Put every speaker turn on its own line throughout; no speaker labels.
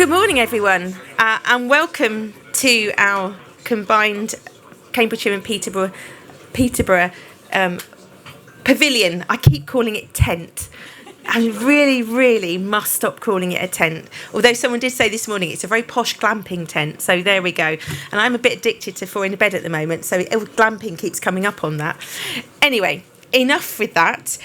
Good morning, everyone, and welcome to our combined Cambridgeshire and Peterborough Pavilion. I keep calling it tent. I really must stop calling it a tent. Although someone did say this morning it's a very posh glamping tent, so there we go. And I'm a bit addicted to falling in bed at the moment, so glamping keeps coming up on that. Anyway, enough with that.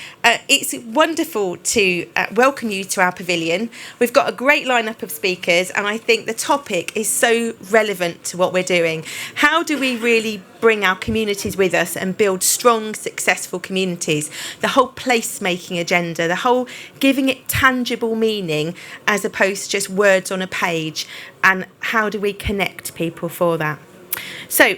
It's wonderful to welcome you to our pavilion. We've got a great lineup of speakers, and I think the topic is so relevant to what we're doing. How do we really bring our communities with us and build strong, successful communities? The whole place-making agenda, the whole giving it tangible meaning as opposed to just words on a page, and how do we connect people for that? So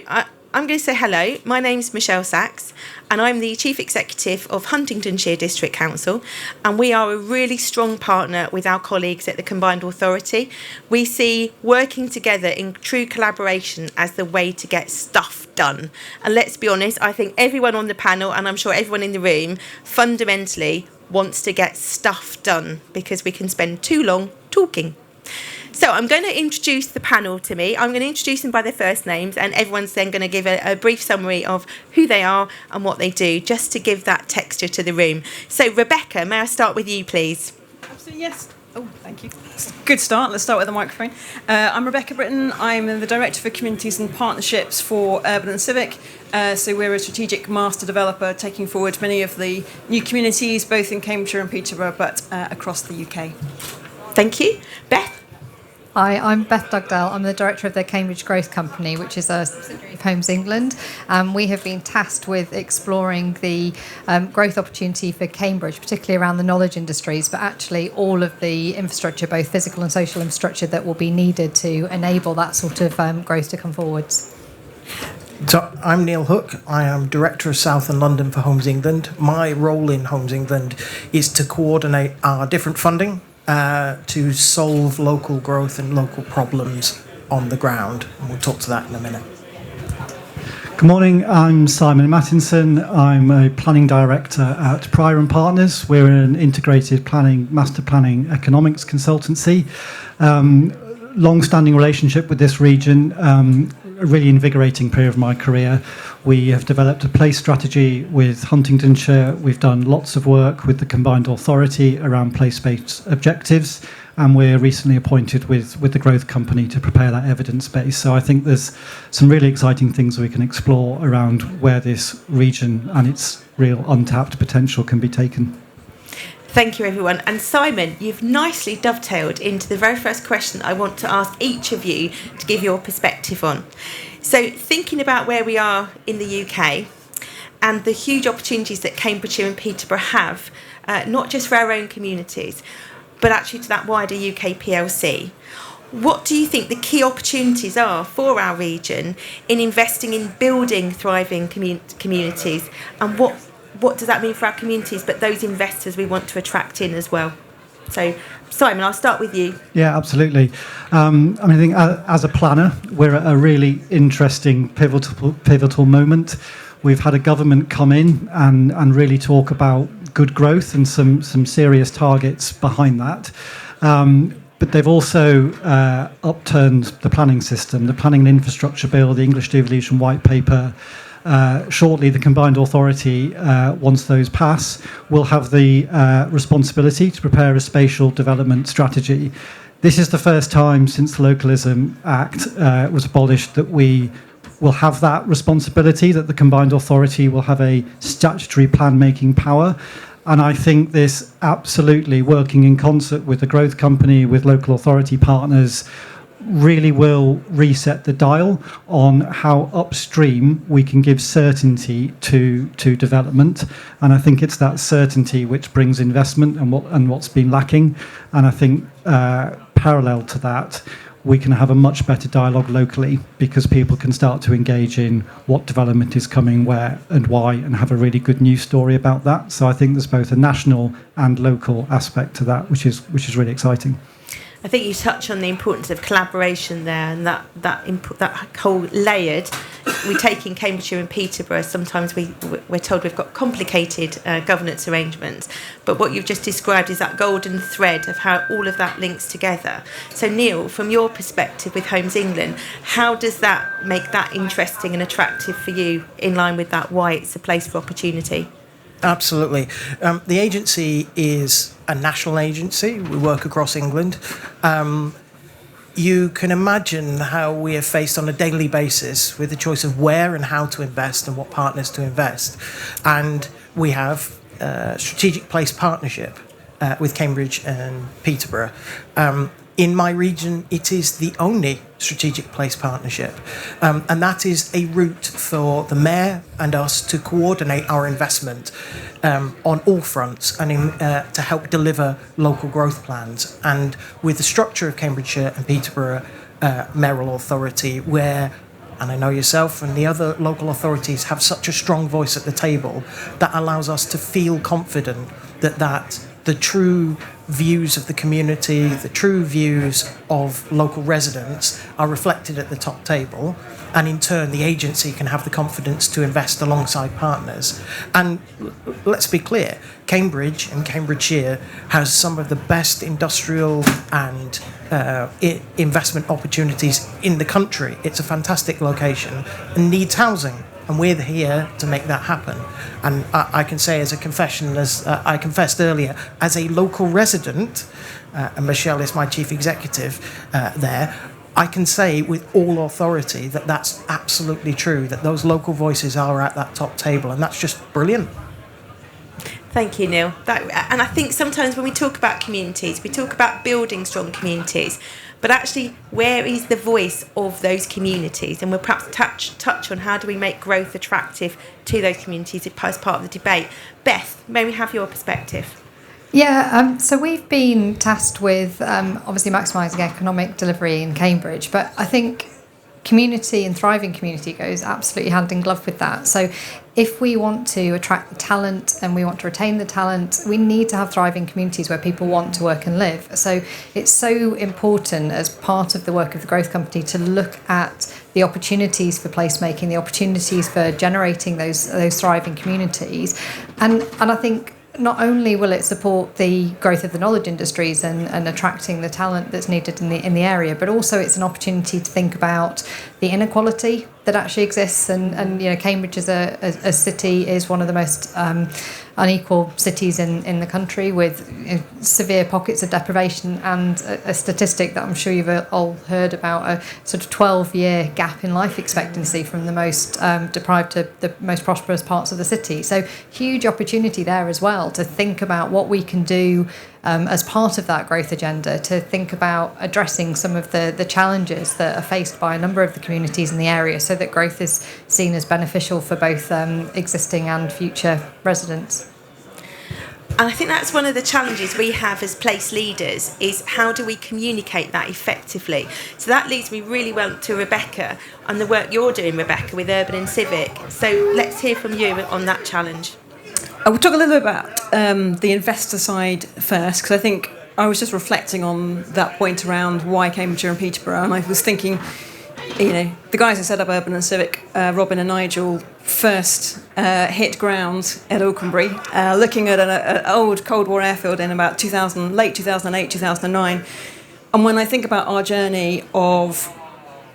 I'm going to say hello. My name's Michelle Sachs, and I'm the Chief Executive of Huntingdonshire District Council, and we are a really strong partner with our colleagues at the Combined Authority. We see working together in true collaboration as the way to get stuff done. And let's be honest, I think everyone on the panel, and I'm sure everyone in the room, fundamentally wants to get stuff done because we can spend too long talking. So I'm going to introduce the panel to me. I'm going to introduce them by their first names, and everyone's then going to give a brief summary of who they are and what they do, just to give that texture to the room. So Rebecca, may I start with you, please?
Absolutely, yes. Oh, thank you. Good start. Let's start with the microphone. I'm Rebecca Britton. I'm the Director for Communities and Partnerships for Urban&Civic. So we're a strategic master developer taking forward many of the new communities, both in Cambridgeshire and Peterborough, but across the UK.
Thank you. Beth?
Hi, I'm Beth Dugdale. I'm the Director of the Cambridge Growth Company, which is a subsidiary of Homes England. We have been tasked with exploring the growth opportunity for Cambridge, particularly around the knowledge industries, but actually all of the infrastructure, both physical and social infrastructure, that will be needed to enable that sort of growth to come forwards.
So I'm Neil Hook. I am Director of South and London for Homes England. My role in Homes England is to coordinate our different funding to solve local growth and local problems on the ground. And we'll talk to that in a minute.
Good morning, I'm Simon Mattinson. I'm a Planning Director at Pryor & Partners. We're an integrated master planning economics consultancy. Long-standing relationship with this region, a really invigorating period of my career. We have developed a place strategy with Huntingdonshire. We've done lots of work with the Combined Authority around place-based objectives, and we're recently appointed with the Growth Company to prepare that evidence base. So I think there's some really exciting things we can explore around where this region and its real untapped potential can be taken.
Thank you, everyone. And Simon, you've nicely dovetailed into the very first question I want to ask each of you to give your perspective on. So thinking about where we are in the UK and the huge opportunities that Cambridgeshire and Peterborough have, not just for our own communities, but actually to that wider UK PLC, what do you think the key opportunities are for our region in investing in building thriving communities, and what does that mean for our communities, but those investors we want to attract in as well? So, Simon, I'll start with you.
Yeah, absolutely. I think as a planner, we're at a really interesting, pivotal moment. We've had a government come in and really talk about good growth and some serious targets behind that. But they've also upturned the planning system, the Planning and Infrastructure Bill, the English Devolution White Paper. Shortly, the Combined Authority, once those pass, will have the responsibility to prepare a spatial development strategy. This is the first time since the Localism Act was abolished that we will have that responsibility, that the Combined Authority will have a statutory plan-making power. And I think this absolutely, working in concert with the Growth Company, with local authority partners, really will reset the dial on how upstream we can give certainty to development. And I think it's that certainty which brings investment and what's been lacking. And I think parallel to that, we can have a much better dialogue locally, because people can start to engage in what development is coming where and why, and have a really good news story about that. So I think there's both a national and local aspect to that, which is really exciting.
I think you touch on the importance of collaboration there, and that whole layered we take in Cambridgeshire and Peterborough, sometimes we're told we've got complicated governance arrangements. But what you've just described is that golden thread of how all of that links together. So Neil, from your perspective with Homes England, how does that make that interesting and attractive for you, in line with that why it's a place for opportunity?
Absolutely. The agency is a national agency. We work across England. You can imagine how we are faced on a daily basis with the choice of where and how to invest and what partners to invest. And we have a strategic place partnership with Cambridge and Peterborough. In my region, it is the only strategic place partnership. And that is a route for the Mayor and us to coordinate our investment on all fronts and to help deliver local growth plans. And with the structure of Cambridgeshire and Peterborough Mayoral Authority, where, and I know yourself and the other local authorities have such a strong voice at the table, that allows us to feel confident that the true views of the community, the true views of local residents are reflected at the top table, and in turn the agency can have the confidence to invest alongside partners. And let's be clear, Cambridge and Cambridgeshire has some of the best industrial and investment opportunities in the country. It's a fantastic location and needs housing. And we're here to make that happen. And I can say, as a confession, as I confessed earlier, as a local resident, and Michelle is my chief executive there, I can say with all authority that that's absolutely true, that those local voices are at that top table, and that's just brilliant.
Thank you, Neil. And I think sometimes when we talk about communities, we talk about building strong communities, but actually, where is the voice of those communities? And we'll perhaps touch on how do we make growth attractive to those communities as part of the debate. Beth, may we have your perspective?
Yeah, so we've been tasked with obviously maximising economic delivery in Cambridge, but I think community and thriving community goes absolutely hand in glove with that. So if we want to attract the talent and we want to retain the talent, we need to have thriving communities where people want to work and live. So it's so important as part of the work of the Growth Company to look at the opportunities for placemaking, the opportunities for generating those thriving communities. And I think not only will it support the growth of the knowledge industries and attracting the talent that's needed in the area, but also it's an opportunity to think about the inequality that actually exists. And you know, Cambridge as a city is one of the most unequal cities in the country, with severe pockets of deprivation, and a statistic that I'm sure you've all heard about, a sort of 12-year gap in life expectancy from the most deprived to the most prosperous parts of the city. So huge opportunity there as well to think about what we can do as part of that growth agenda, to think about addressing some of the challenges that are faced by a number of the communities in the area, so that growth is seen as beneficial for both existing and future residents.
And I think that's one of the challenges we have as place leaders, is how do we communicate that effectively? So that leads me really well to Rebecca and the work you're doing, Rebecca, with Urban&Civic. So let's hear from you on that challenge.
I will talk a little bit about the investor side first, because I think I was just reflecting on that point around why Cambridgeshire and Peterborough, and I was thinking, you know, the guys who set up Urban&Civic, Robin and Nigel, first hit ground at Auchenbury, looking at an old Cold War airfield in about late 2008, 2009. And when I think about our journey of,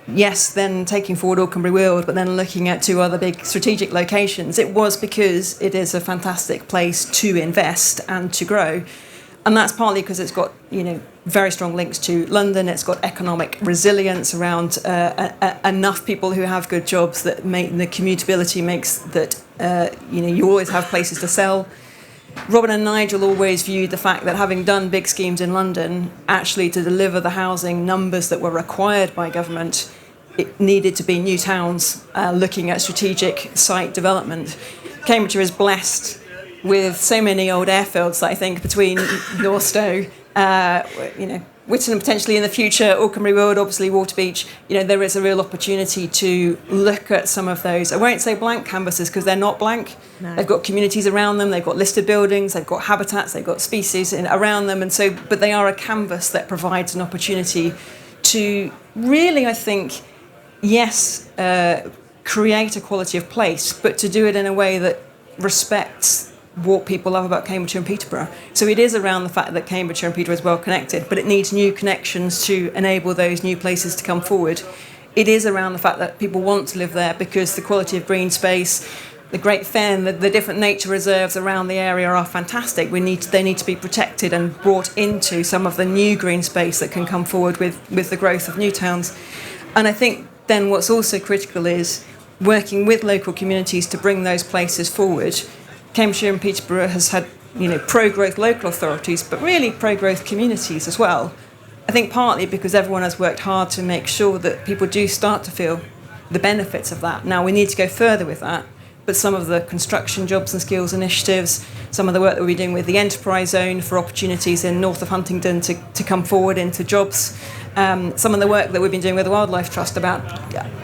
yes, then taking forward Auchenbury Weald, but then looking at two other big strategic locations, it was because it is a fantastic place to invest and to grow. And that's partly because it's got, you know, very strong links to London. It's got economic resilience around enough people who have good jobs that make the commutability makes that, you know, you always have places to sell. Robin and Nigel always viewed the fact that having done big schemes in London, actually to deliver the housing numbers that were required by government, it needed to be new towns looking at strategic site development. Cambridgeshire is blessed with so many old airfields that I think between Northstowe, you know, Whitton potentially in the future, Auchenbury Weald, obviously Waterbeach, you know, there is a real opportunity to look at some of those. I won't say blank canvases because they're not blank. No. They've got communities around them, they've got listed buildings, they've got habitats, they've got species around them, and so, but they are a canvas that provides an opportunity to really, I think, yes, create a quality of place, but to do it in a way that respects what people love about Cambridgeshire and Peterborough. So it is around the fact that Cambridgeshire and Peterborough is well connected, but it needs new connections to enable those new places to come forward. It is around the fact that people want to live there because the quality of green space, the Great Fen, the different nature reserves around the area are fantastic. They need to be protected and brought into some of the new green space that can come forward with the growth of new towns. And I think then what's also critical is working with local communities to bring those places forward. Cambridgeshire and Peterborough has had, pro-growth local authorities, but really pro-growth communities as well. I think partly because everyone has worked hard to make sure that people do start to feel the benefits of that. Now we need to go further with that, but some of the construction jobs and skills initiatives, some of the work that we're doing with the enterprise zone for opportunities in north of Huntingdon to come forward into jobs, some of the work that we've been doing with the Wildlife Trust about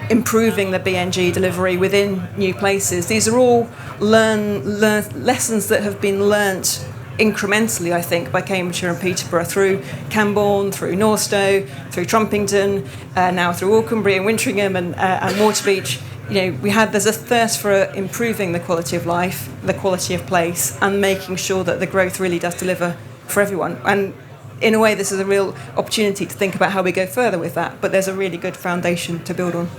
improving the BNG delivery within new places. These are all lessons that have been learnt incrementally, I think, by Cambridgeshire and Peterborough through Camborne, through Northstowe, through Trumpington, now through Auchenbury and Wintringham and Waterbeach. There's a thirst for improving the quality of life, the quality of place, and making sure that the growth really does deliver for everyone. And in a way, this is a real opportunity to think about how we go further with that, but there's a really good foundation to build on.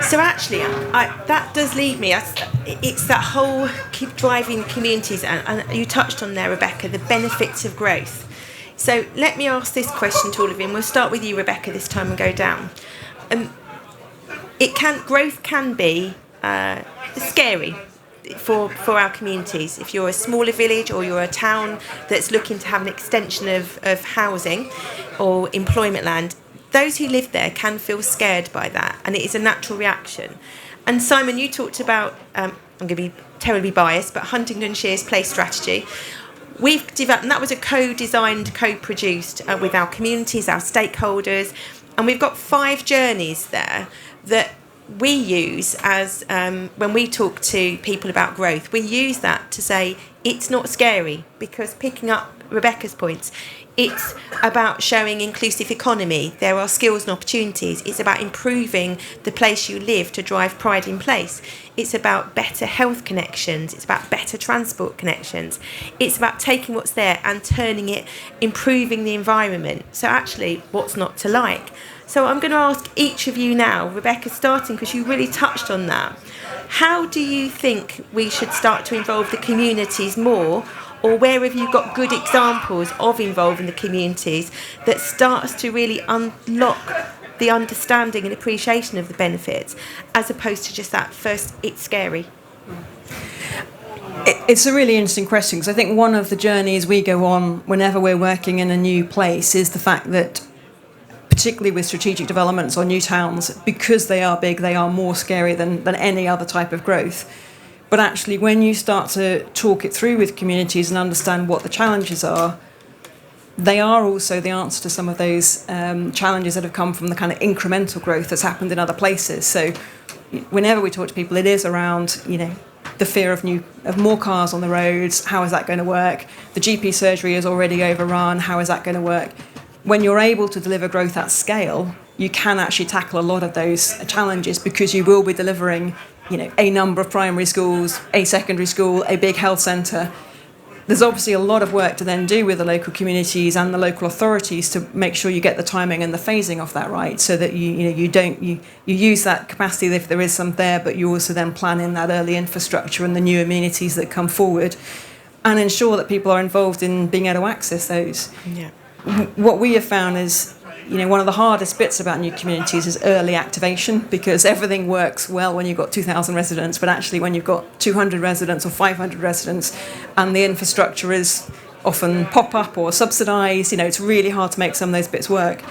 So actually, that does lead me. It's that whole keep driving communities, and you touched on there, Rebecca, the benefits of growth. So let me ask this question to all of you, and we'll start with you, Rebecca, this time and go down. Growth can be scary for our communities. If you're a smaller village or you're a town that's looking to have an extension of housing or employment land, those who live there can feel scared by that, and it is a natural reaction. And Simon, you talked about, I'm going to be terribly biased, but Huntingdonshire's place strategy. We've developed, and that was a co-designed, co-produced with our communities, our stakeholders, and we've got 5 journeys there that we use as, when we talk to people about growth, we use that to say it's not scary, because picking up Rebecca's points, it's about showing inclusive economy. There are skills and opportunities. It's about improving the place you live to drive pride in place. It's about better health connections. It's about better transport connections. It's about taking what's there and turning it, improving the environment. So actually, what's not to like? So I'm going to ask each of you now, Rebecca starting, because you really touched on that. How do you think we should start to involve the communities more? Or where have you got good examples of involving the communities that starts to really unlock the understanding and appreciation of the benefits, as opposed to just that first, it's scary?
It's a really interesting question, because I think one of the journeys we go on whenever we're working in a new place is the fact that, particularly with strategic developments or new towns, because they are big, they are more scary than any other type of growth. But actually, when you start to talk it through with communities and understand what the challenges are, they are also the answer to some of those challenges that have come from the kind of incremental growth that's happened in other places. So whenever we talk to people, it is around, the fear of more cars on the roads. How is that going to work? The GP surgery is already overrun. How is that going to work? When you're able to deliver growth at scale, you can actually tackle a lot of those challenges, because you will be delivering a number of primary schools, a secondary school, a big health centre. There's obviously a lot of work to then do with the local communities and the local authorities to make sure you get the timing and the phasing of that right, so that you use that capacity if there is some there, but you also then plan in that early infrastructure and the new amenities that come forward, and ensure that people are involved in being able to access those.
Yeah.
What we have found is, one of the hardest bits about new communities is early activation, because everything works well when you've got 2,000 residents, but actually when you've got 200 residents or 500 residents and the infrastructure is often pop-up or subsidised, it's really hard to make some of those bits work.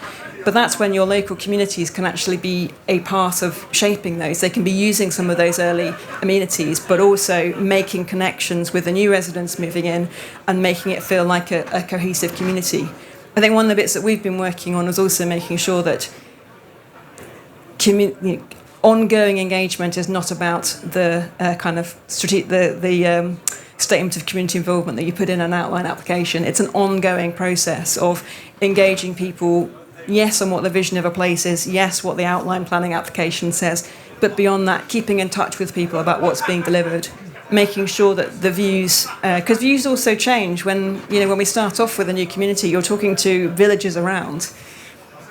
But that's when your local communities can actually be a part of shaping those. They can be using some of those early amenities, but also making connections with the new residents moving in and making it feel like a cohesive community. I think one of the bits that we've been working on is also making sure that ongoing engagement is not about the statement of community involvement that you put in an outline application. It's an ongoing process of engaging people, yes, on what the vision of a place is, yes, what the outline planning application says, But beyond that, keeping in touch with people about what's being delivered, making sure that the views, because views also change when we start off with a new community, you're talking to villagers around.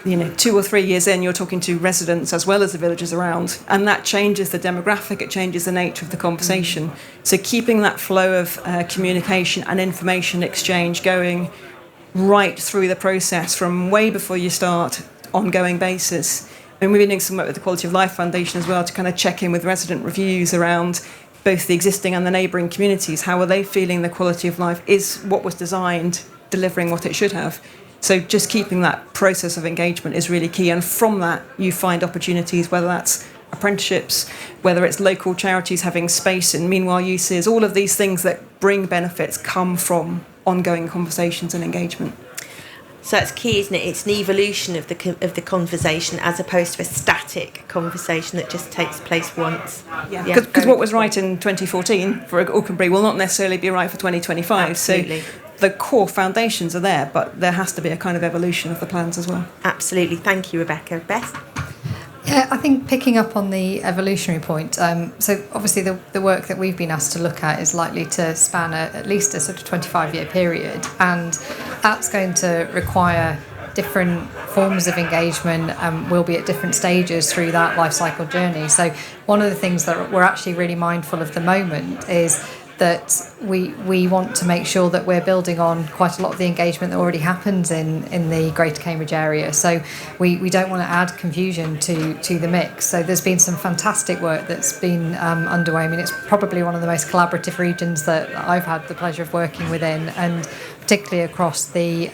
2 or 3 years in, you're talking to residents as well as the villagers around, and that changes the demographic, it changes the nature of the conversation. So keeping that flow of communication and information exchange going right through the process from way before you start, ongoing basis. And we've been doing some work with the Quality of Life Foundation as well to kind of check in with resident reviews around both the existing and the neighbouring communities. How are they feeling the quality of life? Is what was designed delivering what it should have? So just keeping that process of engagement is really key. And from that, you find opportunities, whether that's apprenticeships, whether it's local charities having space and meanwhile uses, all of these things that bring benefits come from ongoing conversations and engagement.
So that's key, isn't it? It's an evolution of the conversation as opposed to a static conversation that just takes place once.
Yeah, because what was right in 2014 for Auchenbury will not necessarily be right for 2025.
Absolutely.
So the core foundations are there, but there has to be a kind of evolution of the plans as well.
Absolutely. Thank you, Rebecca. Beth?
Yeah, I think picking up on the evolutionary point, so obviously the work that we've been asked to look at is likely to span at least a sort of 25-year period, and that's going to require different forms of engagement and will be at different stages through that life cycle journey. So one of the things that we're actually really mindful of the moment is that we want to make sure that we're building on quite a lot of the engagement that already happens in the Greater Cambridge area. So we don't want to add confusion to the mix. So there's been some fantastic work that's been underway. I mean, it's probably one of the most collaborative regions that I've had the pleasure of working within, and particularly across the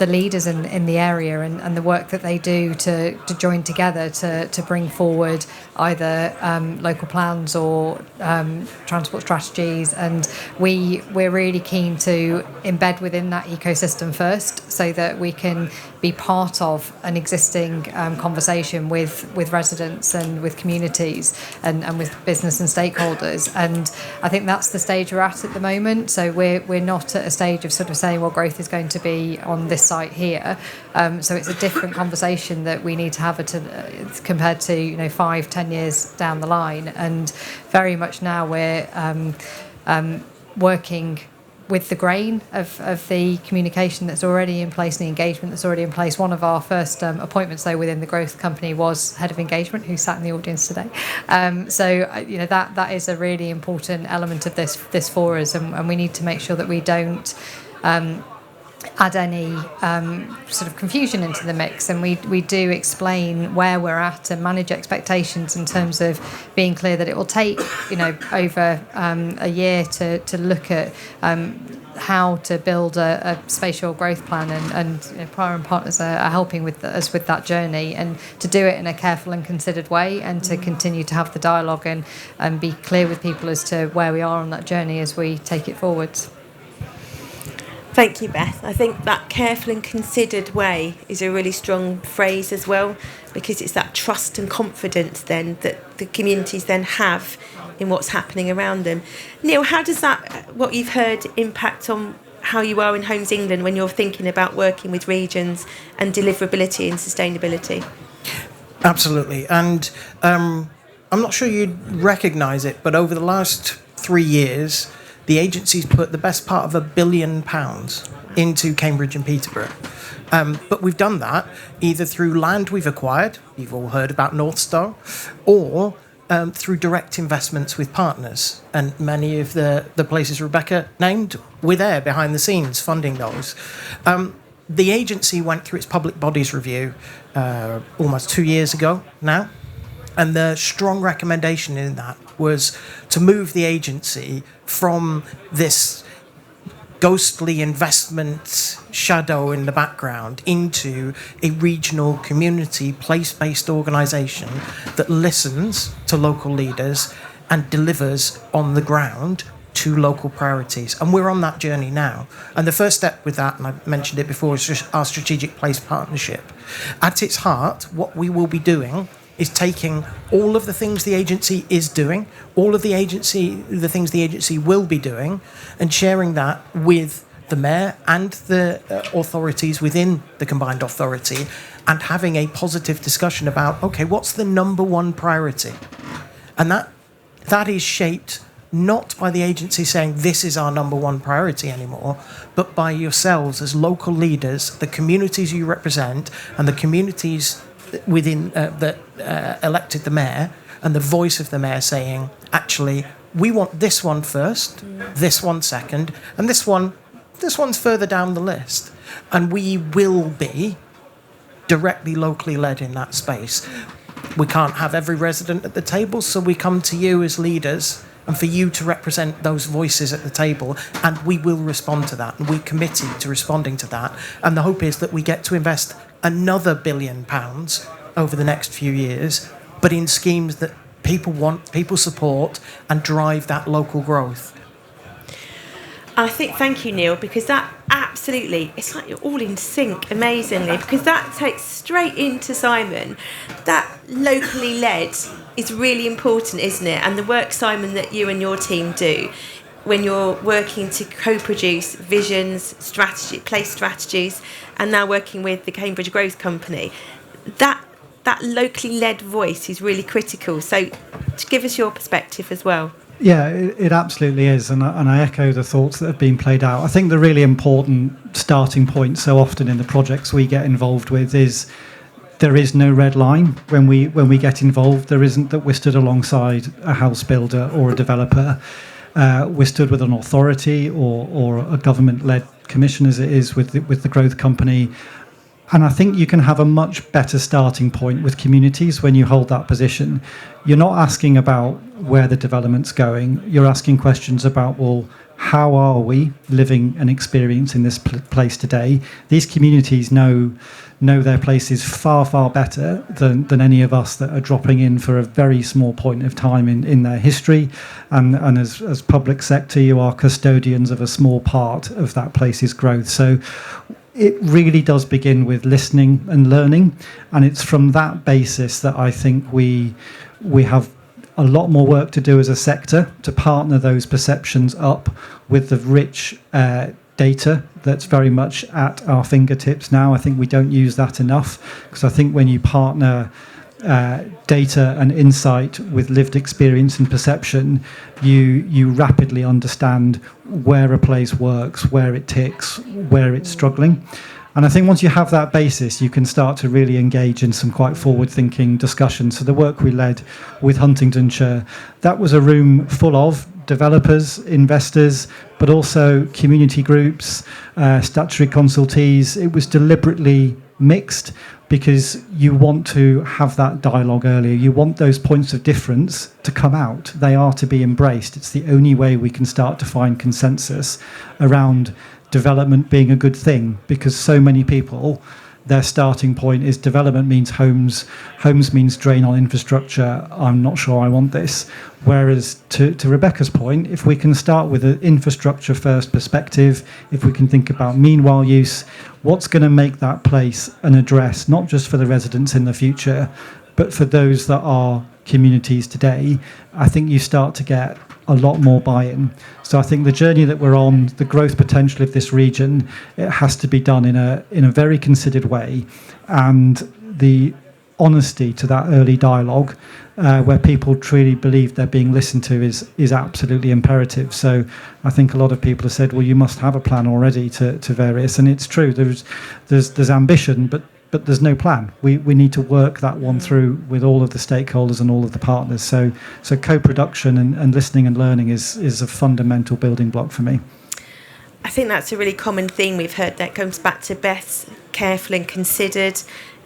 leaders in the area and the work that they do to join together to bring forward either local plans or transport strategies. And we're really keen to embed within that ecosystem first so that we can be part of an existing conversation with residents and with communities and with business and stakeholders. And I think that's the stage we're at the moment. So we're not at a stage of sort of saying, well, growth is going to be on this site here. So it's a different conversation that we need to have compared to 5-10 years down the line. And very much now we're working with the grain of the communication that's already in place and the engagement that's already in place. One of our first appointments, though, within the growth company was head of engagement, who sat in the audience today. That is a really important element of this for us, and we need to make sure that we don't add any sort of confusion into the mix, and we do explain where we're at and manage expectations in terms of being clear that it will take over a year to look at how to build a spatial growth plan, and Prior and Partners are helping us with that journey, and to do it in a careful and considered way, and to continue to have the dialogue and be clear with people as to where we are on that journey as we take it forwards.
Thank you, Beth. I think that careful and considered way is a really strong phrase as well, because it's that trust and confidence then that the communities then have in what's happening around them. Neil, how does that, what you've heard, impact on how you are in Homes England when you're thinking about working with regions and deliverability and sustainability?
Absolutely. And I'm not sure you'd recognise it, but over the last 3 years, the agency's put the best part of £1 billion into Cambridge and Peterborough. But we've done that either through land we've acquired, you've all heard about North Star, or through direct investments with partners. And many of the places Rebecca named, we're there behind the scenes funding those. The agency went through its public bodies review almost 2 years ago now. And the strong recommendation in that was to move the agency from this ghostly investment shadow in the background into a regional community place-based organisation that listens to local leaders and delivers on the ground to local priorities. And we're on that journey now. And the first step with that, and I mentioned it before, is just our strategic place partnership. At its heart, what we will be doing is taking all of the things the agency is doing, all of the things the agency will be doing, and sharing that with the mayor and the authorities within the combined authority, and having a positive discussion about, okay, what's the number one priority? And that is shaped not by the agency saying this is our number one priority anymore, but by yourselves as local leaders, the communities you represent, and the communities within that elected the mayor, and the voice of the mayor saying, actually, we want this one first, this one second, and this one's further down the list. And we will be directly locally led in that space. We can't have every resident at the table, so we come to you as leaders and for you to represent those voices at the table, and we will respond to that, and we're committed to responding to that. And the hope is that we get to invest another £1 billion over the next few years, but in schemes that people want, people support, and drive that local growth.
I think, thank you, Neil, because that absolutely, it's like you're all in sync amazingly, because that takes straight into Simon. That locally led is really important, isn't it? And the work, Simon, that you and your team do when you're working to co-produce visions, strategy, place strategies, and now working with the Cambridge Growth Company, that locally led voice is really critical. So to give us your perspective as well.
Yeah, it absolutely is, and I echo the thoughts that have been played out. I think the really important starting point so often in the projects we get involved with is there is no red line when we get involved. There isn't that we're stood alongside a house builder or a developer. We're stood with an authority or a government-led commission, as it is with the growth company. And I think you can have a much better starting point with communities when you hold that position. You're not asking about where the development's going. You're asking questions about, well, how are we living and experiencing this place today? These communities know their places far, far better than any of us that are dropping in for a very small point of time in their history. And as public sector, you are custodians of a small part of that place's growth. So it really does begin with listening and learning, and it's from that basis that I think we have a lot more work to do as a sector to partner those perceptions up with the rich data that's very much at our fingertips now. I think we don't use that enough, because I think when you partner data and insight with lived experience and perception, you rapidly understand where a place works, where it ticks, where it's struggling. And I think once you have that basis, you can start to really engage in some quite forward-thinking discussions. So the work we led with Huntingdonshire, that was a room full of developers, investors, but also community groups, statutory consultees. It was deliberately mixed because you want to have that dialogue earlier. You want those points of difference to come out. They are to be embraced. It's the only way we can start to find consensus around development being a good thing, because so many people, their starting point is development means homes means drain on infrastructure, I'm not sure I want this. Whereas to Rebecca's point, if we can start with an infrastructure first perspective, if we can think about meanwhile use, what's going to make that place an address, not just for the residents in the future, but for those that are communities today, I think you start to get a lot more buy-in. So I think the journey that we're on, the growth potential of this region, it has to be done in a very considered way, and the honesty to that early dialogue, where people truly believe they're being listened to, is absolutely imperative. So I think a lot of people have said, well, you must have a plan already to various, and it's true. There's ambition, but there's no plan. We need to work that one through with all of the stakeholders and all of the partners. So co-production and listening and learning is a fundamental building block for me.
I think that's a really common theme we've heard. That comes back to Beth's careful and considered.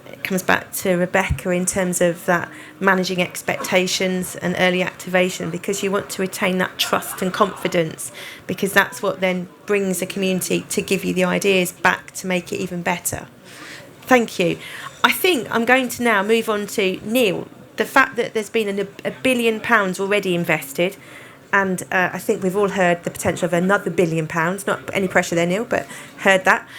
It comes back to Rebecca in terms of that managing expectations and early activation, because you want to retain that trust and confidence, because that's what then brings a community to give you the ideas back to make it even better. Thank you. I think I'm going to now move on to Neil. The fact that there's been £1 billion already invested, and I think we've all heard the potential of another £1 billion. Not any pressure there, Neil, but heard that.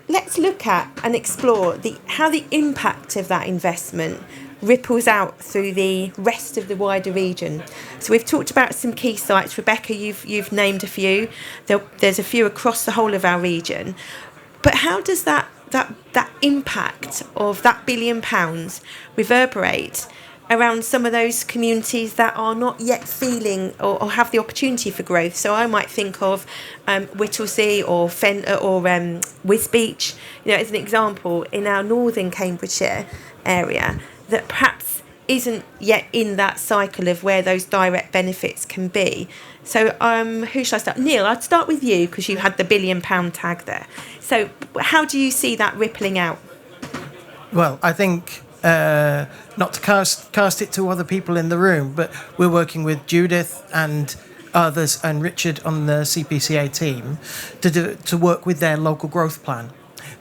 Let's look at and explore how the impact of that investment ripples out through the rest of the wider region. So we've talked about some key sites. Rebecca, you've named a few. There's a few across the whole of our region. But how does that impact of that £1 billion reverberate around some of those communities that are not yet feeling or have the opportunity for growth? So I might think of Whittlesea or Wisbech, as an example, in our northern Cambridgeshire area that perhaps isn't yet in that cycle of where those direct benefits can be. So who shall I start? Neil, I'd start with you because you had the £1 billion tag there. So how do you see that rippling out?
Well, I think not to cast it to other people in the room, but we're working with Judith and others and Richard on the CPCA team to work with their local growth plan.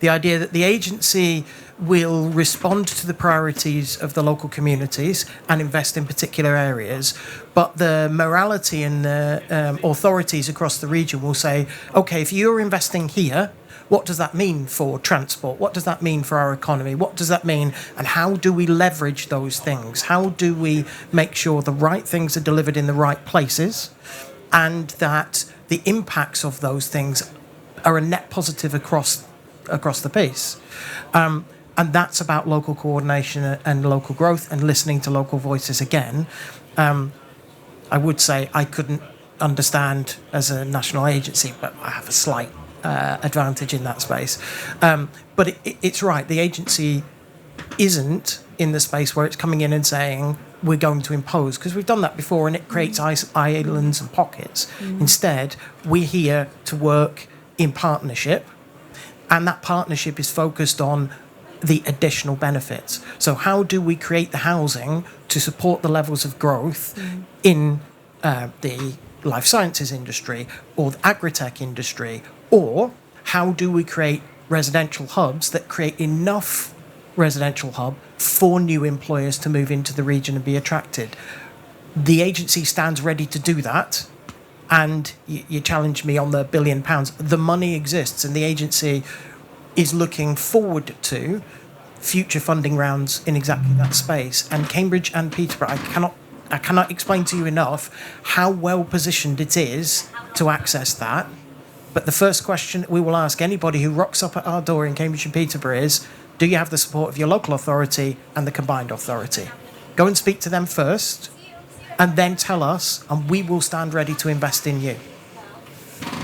The idea that the agency will respond to the priorities of the local communities and invest in particular areas, but the morality and the authorities across the region will say, okay, if you're investing here, what does that mean for transport? What does that mean for our economy? What does that mean? And how do we leverage those things? How do we make sure the right things are delivered in the right places and that the impacts of those things are a net positive across the piece? And that's about local coordination and local growth and listening to local voices again. I would say I couldn't understand as a national agency, but I have a slight advantage in that space. But it's right. The agency isn't in the space where it's coming in and saying we're going to impose, because we've done that before and it creates islands and pockets. Instead, we're here to work in partnership, and that partnership is focused on the additional benefits. So how do we create the housing to support the levels of growth in the life sciences industry or the agri-tech industry? Or how do we create residential hubs that create enough residential hub for new employers to move into the region and be attracted? The agency stands ready to do that. And you challenged me on the £1 billion. The money exists, and the agency is looking forward to future funding rounds in exactly that space. And Cambridge and Peterborough, I cannot explain to you enough how well positioned it is to access that. But the first question that we will ask anybody who rocks up at our door in Cambridge and Peterborough is, do you have the support of your local authority and the combined authority? Go and speak to them first, and then tell us, and we will stand ready to invest in you.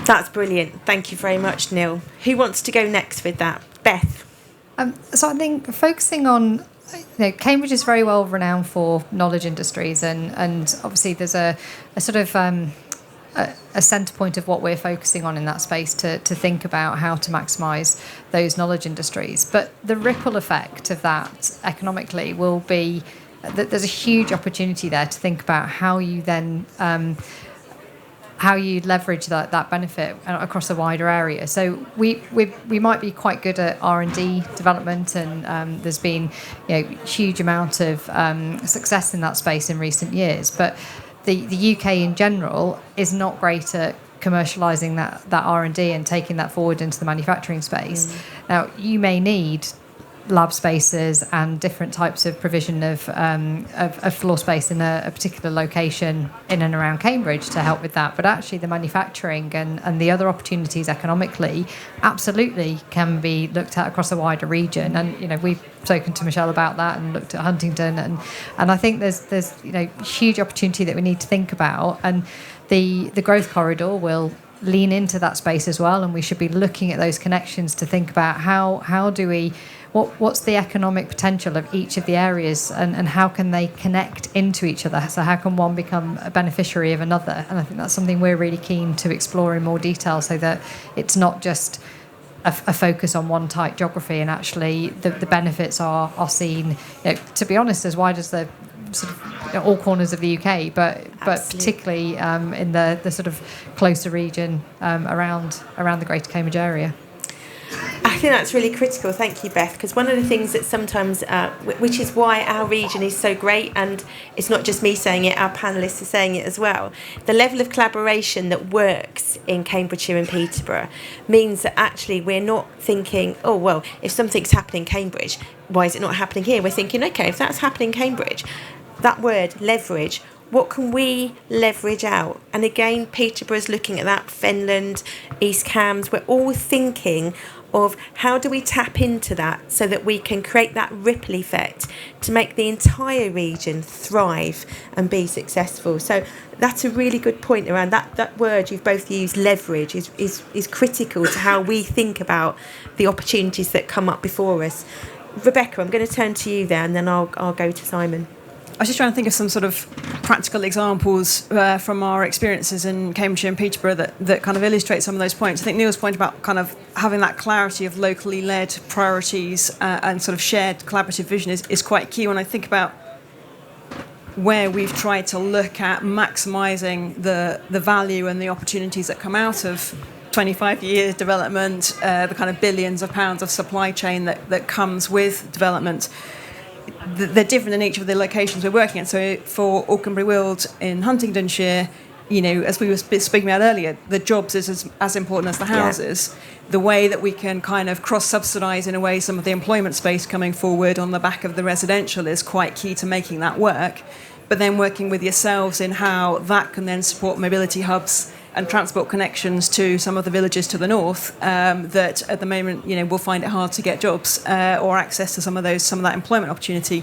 That's brilliant. Thank you very much, Neil. Who wants to go next with that? Beth.
So I think focusing on, Cambridge is very well renowned for knowledge industries, and obviously there's a sort of a centre point of what we're focusing on in that space to think about how to maximise those knowledge industries. But the ripple effect of that economically will be that there's a huge opportunity there to think about how you then how you leverage that benefit across a wider area. So we might be quite good at R&D development, and there's been huge amount of success in that space in recent years. But the UK in general is not great at commercialising that R&D and taking that forward into the manufacturing space. Now, you may need lab spaces and different types of provision of floor space in a particular location in and around Cambridge to help with that. But actually the manufacturing and the other opportunities economically absolutely can be looked at across a wider region. And we've spoken to Michelle about that and looked at Huntingdon, and I think there's huge opportunity that we need to think about, and the growth corridor will lean into that space as well, and we should be looking at those connections to think about how do we what's the economic potential of each of the areas, and how can they connect into each other? So how can one become a beneficiary of another? And I think that's something we're really keen to explore in more detail, so that it's not just a focus on one type geography, and actually the benefits are seen, to be honest, as wide as the sort of all corners of the UK, but particularly in the sort of closer region around the Greater Cambridge area.
I think that's really critical. Thank you, Beth, because one of the things that sometimes, which is why our region is so great, and it's not just me saying it, our panellists are saying it as well, the level of collaboration that works in Cambridgeshire and Peterborough means that actually we're not thinking, oh, well, if something's happening in Cambridge, why is it not happening here? We're thinking, okay, if that's happening in Cambridge, that word, leverage, what can we leverage out? And again, Peterborough's looking at that, Fenland, East Cambs, we're all thinking of how do we tap into that so that we can create that ripple effect to make the entire region thrive and be successful. So that's a really good point around that word you've both used, leverage, is critical to how we think about the opportunities that come up before us. Rebecca, I'm going to turn to you there, and then I'll go to Simon.
I was just trying to think of some sort of practical examples from our experiences in Cambridgeshire and Peterborough that kind of illustrate some of those points. I think Neil's point about kind of having that clarity of locally led priorities and sort of shared collaborative vision is quite key when I think about where we've tried to look at maximising the value and the opportunities that come out of 25-year development, the kind of billions of pounds of supply chain that comes with development. They're different in each of the locations we're working at. So for Auchenbury Weald in Huntingdonshire, as we were speaking about earlier, the jobs is as important as the houses. Yeah. The way that we can kind of cross-subsidise in a way some of the employment space coming forward on the back of the residential is quite key to making that work. But then working with yourselves in how that can then support mobility hubs and transport connections to some of the villages to the north that at the moment will find it hard to get jobs or access to some of that employment opportunity.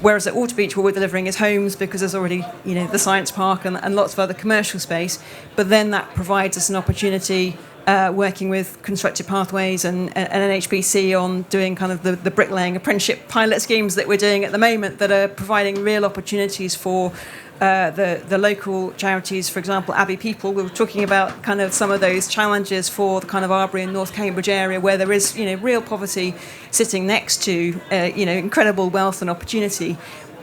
Whereas at Waterbeach, what we're delivering is homes because there's already the science park and lots of other commercial space. But then that provides us an opportunity working with Constructive Pathways and NHBC on doing kind of the bricklaying apprenticeship pilot schemes that we're doing at the moment that are providing real opportunities for the local charities. For example, Abbey People, we were talking about kind of some of those challenges for the kind of Arbury and North Cambridge area where there is real poverty sitting next to incredible wealth and opportunity.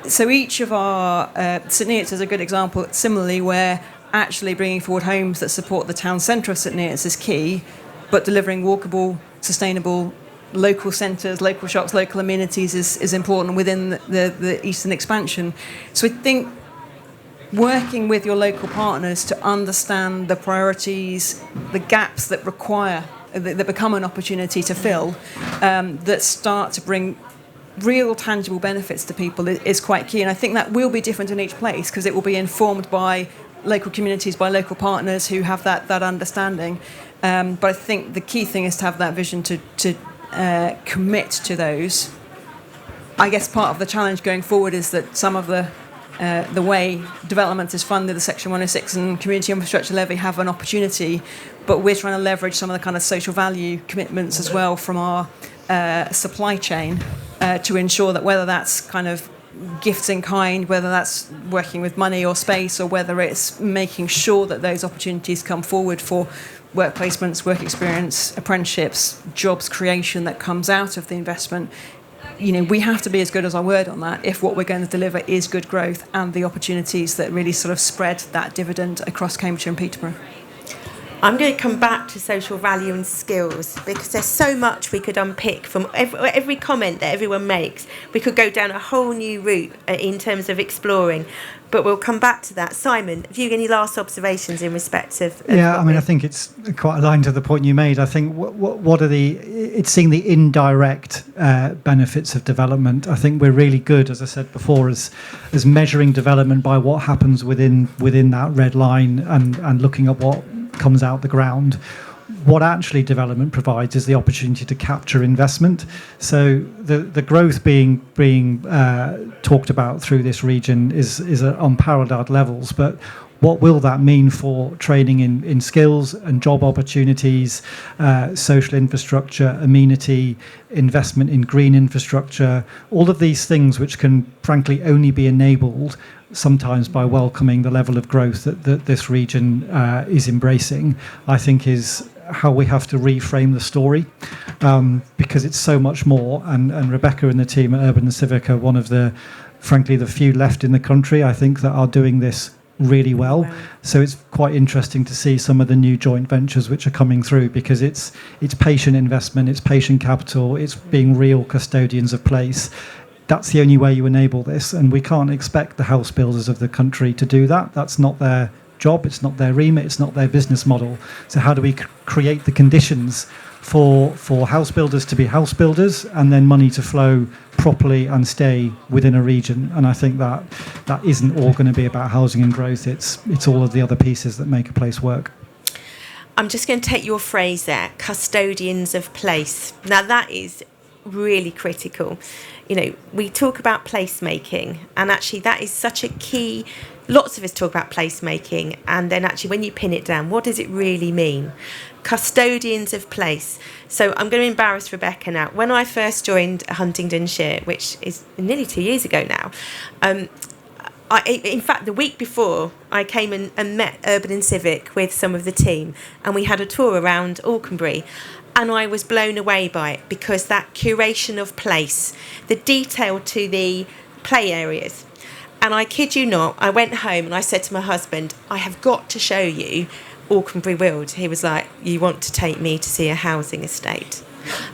So each of our St Neots is a good example similarly where actually bringing forward homes that support the town centre of St Neots is key, but delivering walkable, sustainable local centres, local shops, local amenities is important within the eastern expansion. So I think working with your local partners to understand the priorities, the gaps that become an opportunity to fill, that start to bring real tangible benefits to people is quite key. And I think that will be different in each place because it will be informed by local communities, by local partners who have that understanding. But I think the key thing is to have that vision to commit to those. I guess part of the challenge going forward is that some of the way development is funded, the Section 106 and Community Infrastructure Levy have an opportunity, but we're trying to leverage some of the kind of social value commitments as well from our supply chain to ensure that whether that's kind of gifts in kind, whether that's working with money or space, or whether it's making sure that those opportunities come forward for work placements, work experience, apprenticeships, jobs creation that comes out of the investment. We have to be as good as our word on that if what we're going to deliver is good growth and the opportunities that really sort of spread that dividend across Cambridgeshire and Peterborough.
I'm going to come back to social value and skills because there's so much we could unpick from every comment that everyone makes. We could go down a whole new route in terms of exploring, but we'll come back to that. Simon, have you got any last observations in respect of
I think it's quite aligned to the point you made. I think what are it's seeing the indirect benefits of development. I think we're really good, as I said before, as measuring development by what happens within that red line and looking at what comes out the ground. What actually development provides is the opportunity to capture investment. So the growth being talked about through this region is at unparalleled levels. But what will that mean for training in skills and job opportunities, social infrastructure, amenity, investment in green infrastructure, all of these things which can frankly only be enabled sometimes by welcoming the level of growth that this region is embracing, I think is how we have to reframe the story, because it's so much more. And Rebecca and the team at Urban&Civic are one of the few left in the country, I think, that are doing this really well. So it's quite interesting to see some of the new joint ventures which are coming through, because it's patient investment, it's patient capital, it's being real custodians of place. That's the only way you enable this, and we can't expect the house builders of the country to do that. That's not their job, it's not their remit, it's not their business model. So how do we create the conditions for house builders to be house builders, and then money to flow properly and stay within a region? And I think that isn't all going to be about housing and growth. It's all of the other pieces that make a place work.
I'm just going to take your phrase there, custodians of place. Now that is really critical. You know, we talk about placemaking, and actually that is such a key. Lots of us talk about placemaking, and then actually when you pin it down, what does it really mean? Custodians of place. So I'm going to embarrass Rebecca now. When I first joined Huntingdonshire, which is nearly 2 years ago now, in fact, the week before, I came and met Urban&Civic with some of the team, and we had a tour around Auchenbury. And I was blown away by it, because that curation of place, the detail to the play areas. And I kid you not, I went home and I said to my husband, I have got to show you Auchenbury Weald. He was like, you want to take me to see a housing estate?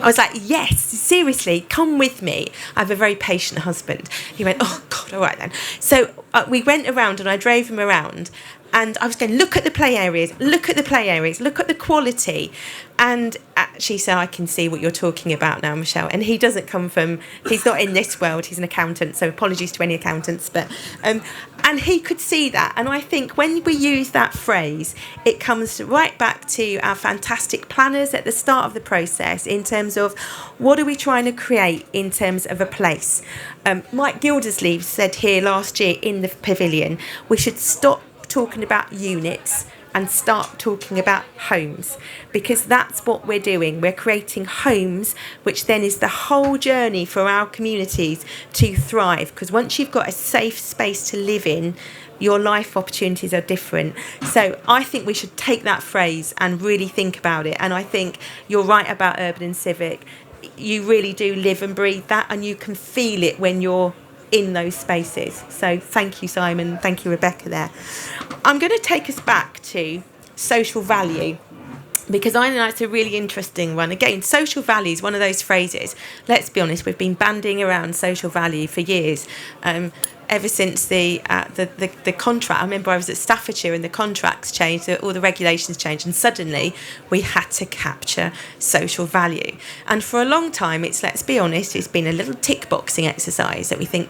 I was like, yes, seriously, come with me. I have a very patient husband. He went, oh, God, all right then. So we went around and I drove him around. And I was going, look at the play areas, look at the play areas, look at the quality. And actually, so I can see what you're talking about now, Michelle. And he doesn't come from, he's not in this world, he's an accountant, so apologies to any accountants. But and he could see that. And I think when we use that phrase, it comes right back to our fantastic planners at the start of the process in terms of what are we trying to create in terms of a place. Mike Gildersleeve said here last year in the Pavilion, we should stop talking about units and start talking about homes, because that's what we're doing. We're creating homes, which then is the whole journey for our communities to thrive, because once you've got a safe space to live in, your life opportunities are different. So I think we should take that phrase and really think about it. And I think you're right about Urban&Civic. You really do live and breathe that, and you can feel it when you're in those spaces. So thank you, Simon. Thank you, Rebecca there. I'm going to take us back to social value, because I think that's a really interesting one. Again, social value is one of those phrases. Let's be honest, we've been bandying around social value for years. Ever since the contract, I remember I was at Staffordshire and the contracts changed, all the regulations changed, and suddenly we had to capture social value. And for a long time, let's be honest, it's been a little tick boxing exercise that we think,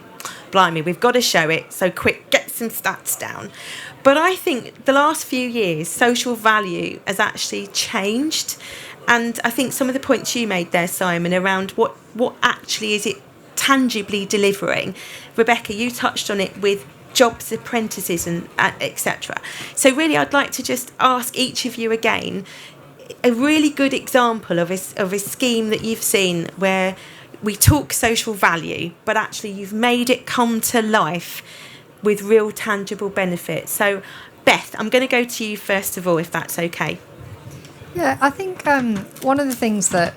blimey, we've got to show it, so quick, get some stats down. But I think the last few years, social value has actually changed. And I think some of the points you made there, Simon, around what actually is it tangibly delivering. Rebecca, you touched on it with jobs, apprentices and etc. So really I'd like to just ask each of you again a really good example of a scheme that you've seen where we talk social value, but actually you've made it come to life with real tangible benefits. So Beth, I'm going to go to you first of all, if that's okay.
Yeah, I think one of the things that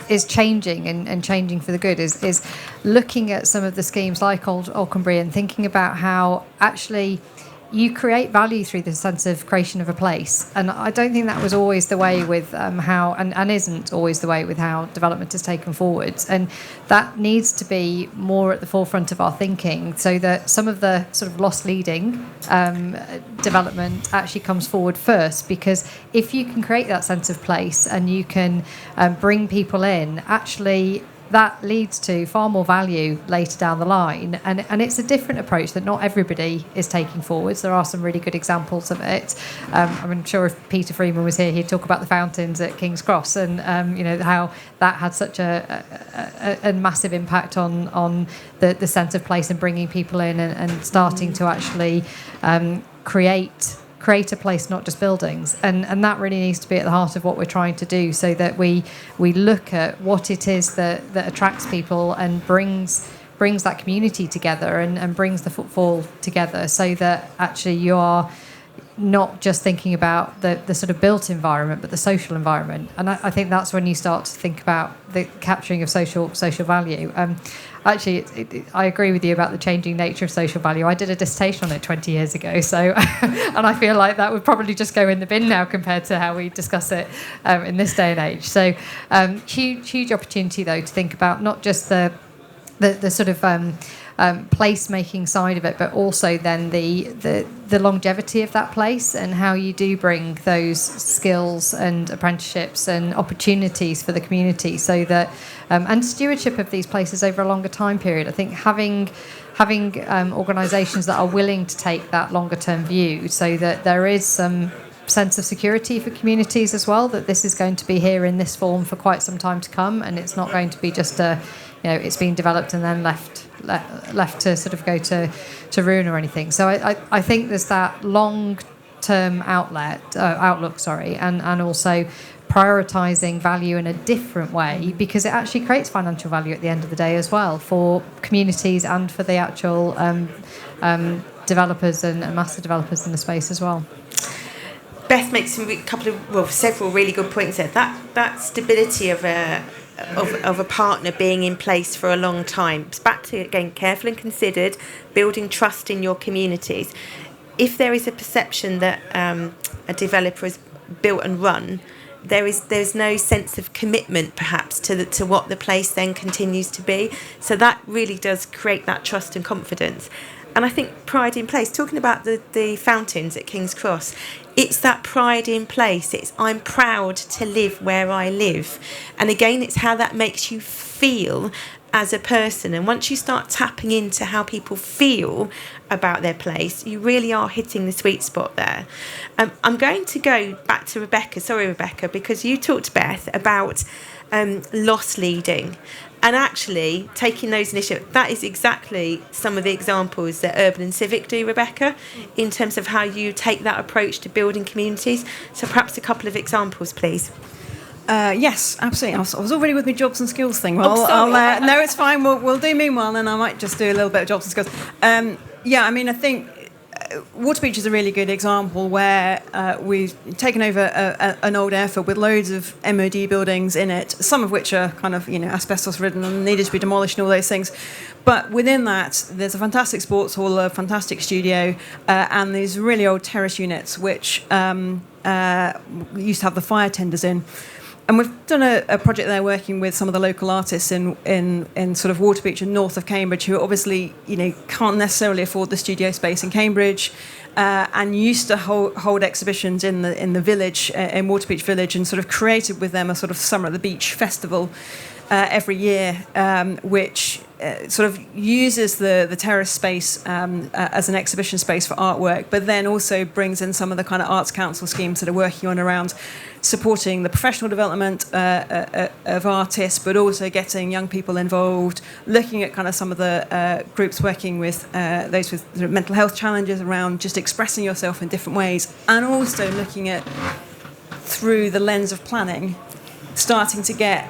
is changing and changing for the good is looking at some of the schemes like Old Auchenbury and thinking about how actually you create value through the sense of creation of a place. And I don't think that was always the way with how, and isn't always the way with how development is taken forwards. And that needs to be more at the forefront of our thinking, so that some of the sort of lost leading development actually comes forward first. Because if you can create that sense of place and you can bring people in, actually that leads to far more value later down the line. And it's a different approach that not everybody is taking forwards. There are some really good examples of it. I'm sure if Peter Freeman was here, he'd talk about the fountains at King's Cross and how that had such a massive impact on the sense of place and bringing people in and starting to actually create a place, not just buildings, and that really needs to be at the heart of what we're trying to do, so that we look at what it is that attracts people and brings that community together and brings the footfall together, so that actually not just thinking about the sort of built environment, but the social environment. And I think that's when you start to think about the capturing of social value. Actually, I agree with you about the changing nature of social value. I did a dissertation on it 20 years ago, so and I feel like that would probably just go in the bin now compared to how we discuss it in this day and age. So huge opportunity, though, to think about not just the sort of place-making side of it, but also then the longevity of that place and how you do bring those skills and apprenticeships and opportunities for the community, so that and stewardship of these places over a longer time period. I think having organisations that are willing to take that longer-term view, so that there is some sense of security for communities as well, that this is going to be here in this form for quite some time to come, and it's not going to be just it's being developed and then left to sort of go to ruin or anything. So I think there's that long-term outlook, and also prioritising value in a different way, because it actually creates financial value at the end of the day as well for communities and for the actual developers and master developers in the space as well.
Beth makes several really good points there. That stability of a partner being in place for a long time. It's back to, again, careful and considered, building trust in your communities. If there is a perception that a developer has built and run, there's no sense of commitment perhaps to what the place then continues to be. So that really does create that trust and confidence. And I think pride in place, talking about the fountains at King's Cross, it's that pride in place. It's I'm proud to live where I live. And again, it's how that makes you feel as a person. And once you start tapping into how people feel about their place, you really are hitting the sweet spot there. I'm going to go back to Rebecca. Sorry, Rebecca, because you talked, Beth, about loss leading. And actually taking those initiatives, that is exactly some of the examples that Urban&Civic do, Rebecca, in terms of how you take that approach to building communities. So perhaps a couple of examples, please.
Yes, absolutely. I was already with my jobs and skills thing. Well,
sorry.
no, it's fine. We'll do meanwhile, and I might just do a little bit of jobs and skills. I think Waterbeach is a really good example where we've taken over an old airfield with loads of MOD buildings in it, some of which are kind of asbestos ridden and needed to be demolished and all those things. But within that, there's a fantastic sports hall, a fantastic studio, and these really old terrace units which used to have the fire tenders in. And we've done a project there working with some of the local artists in sort of Waterbeach and north of Cambridge, who obviously can't necessarily afford the studio space in Cambridge, and used to hold exhibitions in the village, in Waterbeach Village, and sort of created with them a sort of Summer at the Beach festival every year, which sort of uses the terrace space as an exhibition space for artwork, but then also brings in some of the kind of arts council schemes that are working on around supporting the professional development of artists, but also getting young people involved, looking at kind of some of the groups working with those with mental health challenges around just expressing yourself in different ways, and also looking at, through the lens of planning, starting to get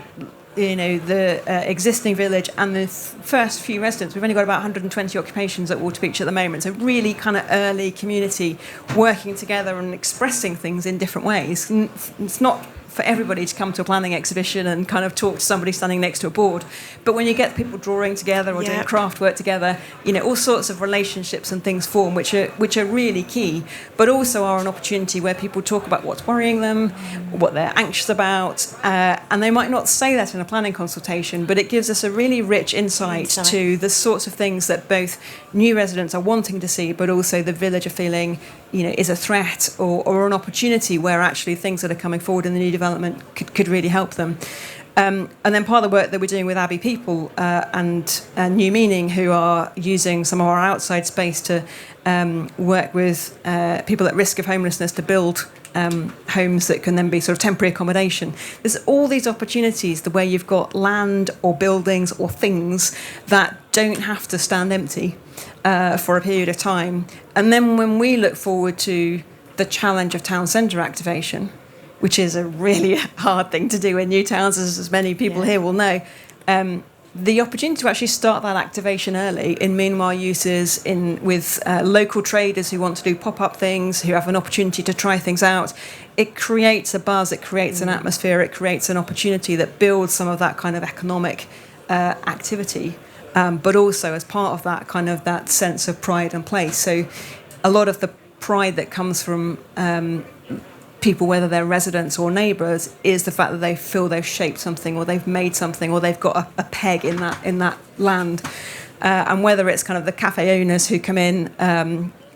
the existing village and the first few residents. We've only got about 120 occupations at Waterbeach at the moment, so really kind of early community working together and expressing things in different ways. It's not for everybody to come to a planning exhibition and kind of talk to somebody standing next to a board, but when you get people drawing together or doing craft work together, all sorts of relationships and things form which are really key, but also are an opportunity where people talk about what's worrying them, what they're anxious about, and they might not say that in a planning consultation, but it gives us a really rich insight to the sorts of things that both new residents are wanting to see, but also the village are feeling is a threat or an opportunity where actually things that are coming forward in the new development could really help them. And then part of the work that we're doing with Abbey People and New Meaning, who are using some of our outside space to work with people at risk of homelessness to build homes that can then be sort of temporary accommodation. There's all these opportunities the way you've got land or buildings or things that don't have to stand empty for a period of time. And then when we look forward to the challenge of town centre activation, which is a really hard thing to do in new towns, as many people here will know, the opportunity to actually start that activation early in meanwhile uses with local traders who want to do pop-up things, who have an opportunity to try things out, it creates a buzz, it creates an atmosphere, it creates an opportunity that builds some of that kind of economic activity, but also as part of that kind of that sense of pride and place. So a lot of the pride that comes from people, whether they're residents or neighbours, is the fact that they feel they've shaped something, or they've made something, or they've got a peg in that land. And whether it's kind of the cafe owners who come in,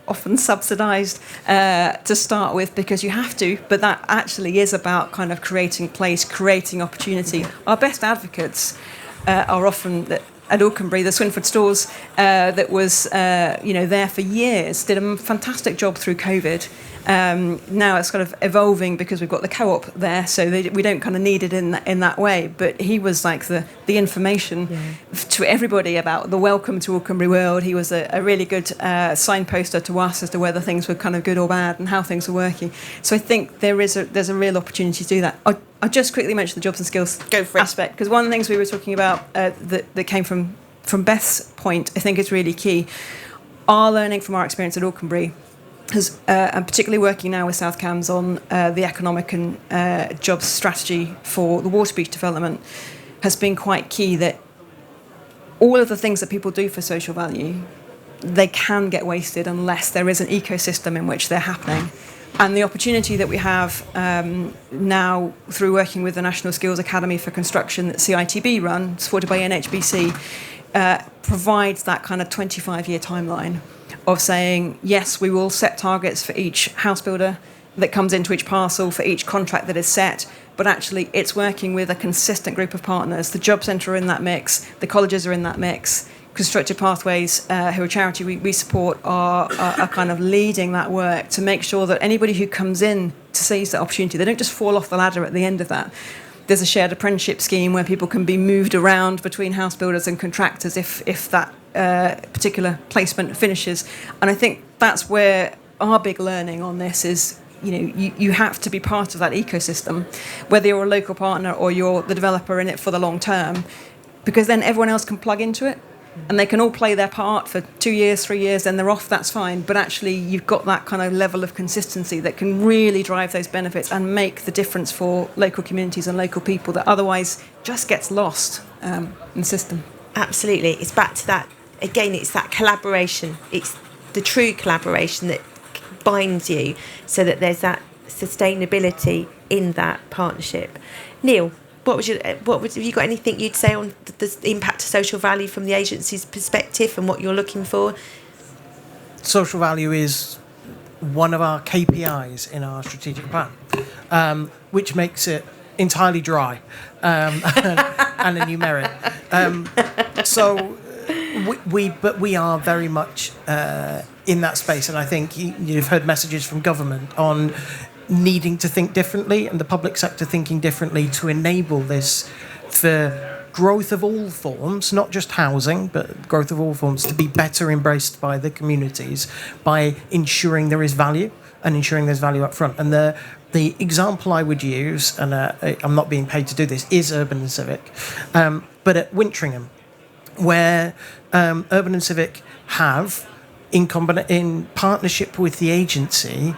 often subsidised to start with because you have to, but that actually is about kind of creating place, creating opportunity. Our best advocates are often at Auchenbury, the Swinford stores that was there for years, did a fantastic job through COVID. Now it's kind of evolving because we've got the co-op there, so we don't kind of need it in that way. But he was like the information to everybody about the welcome to Auchenbury world. He was a really good signposter to us as to whether things were kind of good or bad and how things were working. So I think there's a real opportunity to do that. I just quickly mention the jobs and skills aspect, because one of the things we were talking about that came from Beth's point, I think is really key. Our learning from our experience at Auchenbury has, and particularly working now with South Cambs on the economic and jobs strategy for the Waterbeach development, has been quite key, that all of the things that people do for social value, they can get wasted unless there is an ecosystem in which they're happening. And the opportunity that we have now through working with the National Skills Academy for Construction that CITB run, supported by NHBC, provides that kind of 25-year timeline of saying, yes, we will set targets for each house builder that comes into each parcel, for each contract that is set, but actually it's working with a consistent group of partners. The Job Centre are in that mix, the colleges are in that mix, Constructive Pathways, who are a charity we support, are kind of leading that work to make sure that anybody who comes in to seize that opportunity, they don't just fall off the ladder at the end of that. There's a shared apprenticeship scheme where people can be moved around between house builders and contractors if that particular placement finishes. And I think that's where our big learning on this is, you have to be part of that ecosystem, whether you're a local partner or you're the developer in it for the long term, because then everyone else can plug into it. And they can all play their part for 2 years, 3 years, then they're off, that's fine. But actually, you've got that kind of level of consistency that can really drive those benefits and make the difference for local communities and local people that otherwise just gets lost in the system.
Absolutely. It's back to that. Again, it's that collaboration. It's the true collaboration that binds you so that there's that sustainability in that partnership. Neil, have you got anything you'd say on the impact of social value from the agency's perspective and what you're looking for?
Social value is one of our KPIs in our strategic plan, which makes it entirely dry and a numeric. So we are very much in that space, and I think you've heard messages from government on needing to think differently and the public sector thinking differently to enable this for growth of all forms, not just housing, but growth of all forms, to be better embraced by the communities by ensuring there is value and ensuring there's value up front. And the example I would use, and I'm not being paid to do this, is Urban&Civic. But at Wintringham, where Urban&Civic have, in partnership with the agency,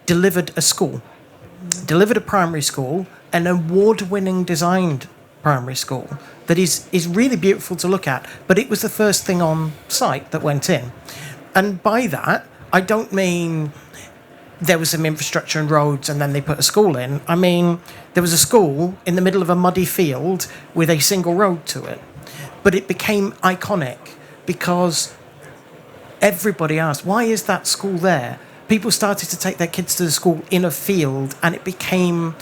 delivered a primary school, an award-winning designed primary school that is really beautiful to look at, but it was the first thing on site that went in. And by that, I don't mean there was some infrastructure and roads and then they put a school in. I mean, there was a school in the middle of a muddy field with a single road to it. But it became iconic because everybody asked, why is that school there? People started to take their kids to the school in a field, and it became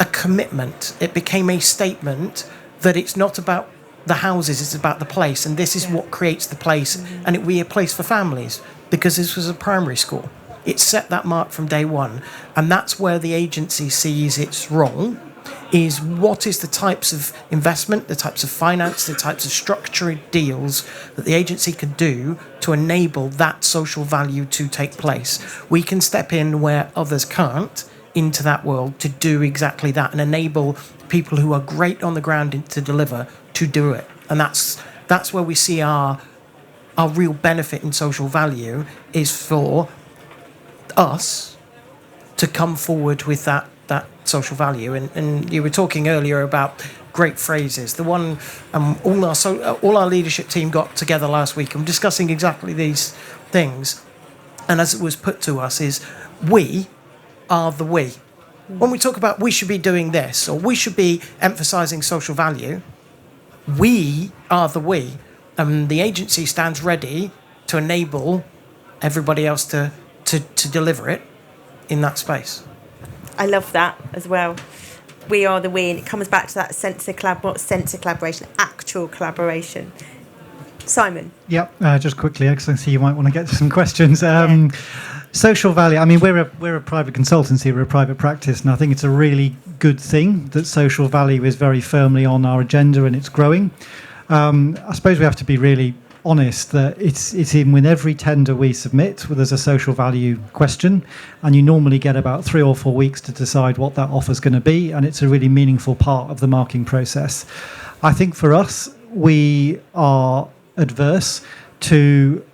a commitment. It became a statement that it's not about the houses, it's about the place, and this is what creates the place, and it will be a place for families, because this was a primary school. It set that mark from day one, and that's where the agency sees its role, is what is the types of investment, the types of finance, the types of structured deals that the agency can do to enable that social value to take place. We can step in where others can't into that world to do exactly that and enable people who are great on the ground to deliver to do it. And that's where we see our real benefit in social value, is for us to come forward with that social value. And you were talking earlier about great phrases. The one all our leadership team got together last week and discussing exactly these things. And as it was put to us is, we are the we. When we talk about we should be doing this, or we should be emphasising social value, we are the we. And the agency stands ready to enable everybody else to deliver it in that space.
I love that as well. We are the we, and it comes back to that sense of collaboration, actual collaboration. Simon?
Yep, just quickly, because I see you might want to get to some questions. Social value, I mean, we're a private consultancy, we're a private practice, and I think it's a really good thing that social value is very firmly on our agenda and it's growing. I suppose we have to be really honest that it's in with every tender we submit where there's a social value question, and you normally get about 3 or 4 weeks to decide what that offer's going to be, and it's a really meaningful part of the marking process. I think for us, we are adverse to